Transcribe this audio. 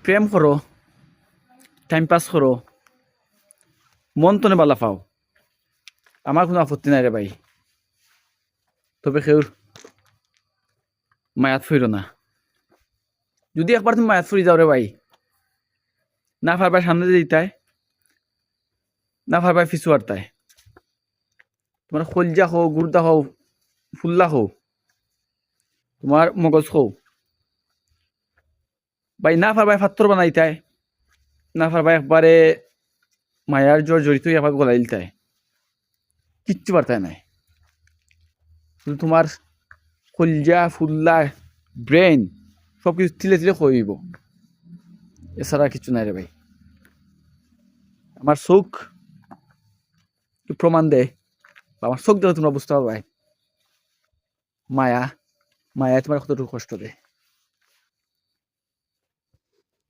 প্রেম করো, time pass করো, মন তনে বালা পাও, আমার কোনো আপত্তি নাই রে ভাই। তবে কেউ মায়াত ফিরো না। যদি একবার তুমি মায়াত ফুরি যাও রে ভাই, না পারবার সামনে দিয়ে দিতায়, না পারবার পিছু আরতায়। তোমার কলজা হো, গুর্দা হো, ফুল্লা হো, তোমার মগজ হো ভাই, না পারবাই ফাত্তর বানাইতায়, না পারবাই একবারে মায়ার জ্বর জড়িত একবার গলাই দিতায়, কিচ্ছু পারতায় নাই। শুধু তোমার কলজা ফুল্লা ব্রেন সব কিছু তিলে তিলে খইব, এছাড়া কিছু নাই রে ভাই। আমার চোখ প্রমাণ দেয়, বা আমার চোখ দেখে তোমরা বুঝতে পারবে মায়া, মায়া তোমার কতটুকু কষ্ট দেয়।